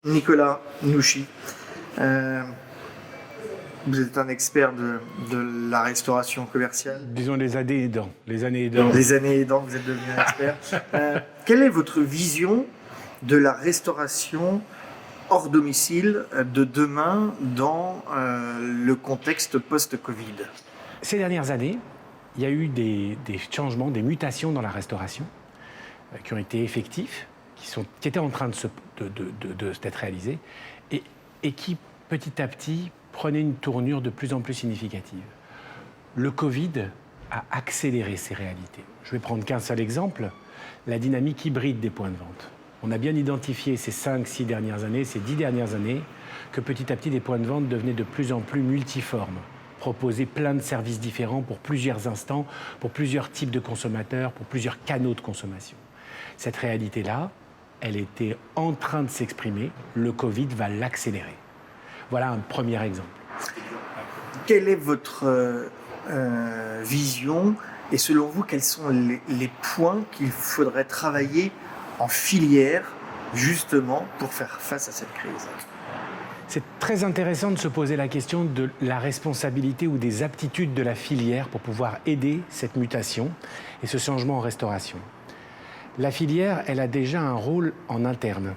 Nicolas Nouchi, euh, vous êtes un expert de la restauration commerciale. Disons les années aidant. Les années aidant. Les années aidant, vous êtes devenu un expert. Quelle est votre vision de la restauration hors domicile de demain dans le contexte post-Covid? Ces dernières années, il y a eu des changements, des mutations dans la restauration qui ont été effectifs, qui étaient en train d'être réalisés et qui, petit à petit, prenaient une tournure de plus en plus significative. Le Covid a accéléré ces réalités. Je vais prendre qu'un seul exemple, la dynamique hybride des points de vente. On a bien identifié ces 5-6 dernières années, ces 10 dernières années, que petit à petit, les points de vente devenaient de plus en plus multiformes, proposer plein de services différents pour plusieurs instants, pour plusieurs types de consommateurs, pour plusieurs canaux de consommation. Cette réalité-là, elle était en train de s'exprimer, le Covid va l'accélérer. Voilà un premier exemple. Quelle est votre vision et selon vous, quels sont les points qu'il faudrait travailler en filière justement pour faire face à cette crise? C'est très intéressant de se poser la question de la responsabilité ou des aptitudes de la filière pour pouvoir aider cette mutation et ce changement en restauration. La filière, elle a déjà un rôle en interne.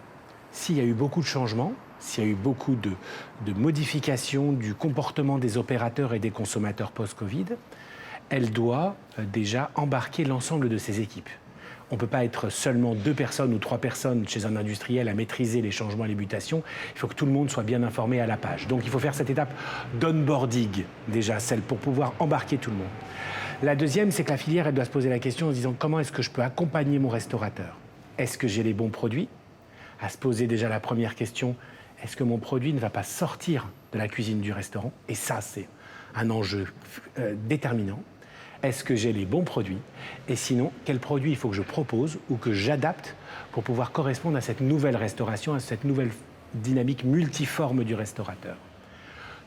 S'il y a eu beaucoup de changements, s'il y a eu beaucoup de modifications du comportement des opérateurs et des consommateurs post-Covid, elle doit déjà embarquer l'ensemble de ses équipes. On ne peut pas être seulement 2 personnes ou 3 personnes chez un industriel à maîtriser les changements et les mutations. Il faut que tout le monde soit bien informé à la page. Donc il faut faire cette étape d'onboarding, déjà, celle pour pouvoir embarquer tout le monde. La deuxième, c'est que la filière, elle doit se poser la question en se disant comment est-ce que je peux accompagner mon restaurateur? Est-ce que j'ai les bons produits? À se poser déjà la première question, est-ce que mon produit ne va pas sortir de la cuisine du restaurant? Et ça, c'est un enjeu déterminant. Est-ce que j'ai les bons produits? Et sinon, quels produits il faut que je propose ou que j'adapte pour pouvoir correspondre à cette nouvelle restauration, à cette nouvelle dynamique multiforme du restaurateur?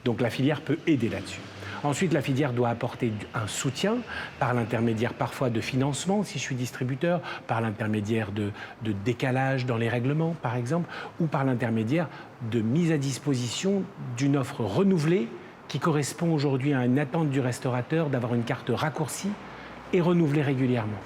Donc la filière peut aider là-dessus. Ensuite, la filière doit apporter un soutien par l'intermédiaire parfois de financement, si je suis distributeur, par l'intermédiaire de décalage dans les règlements, par exemple, ou par l'intermédiaire de mise à disposition d'une offre renouvelée qui correspond aujourd'hui à une attente du restaurateur d'avoir une carte raccourcie et renouvelée régulièrement.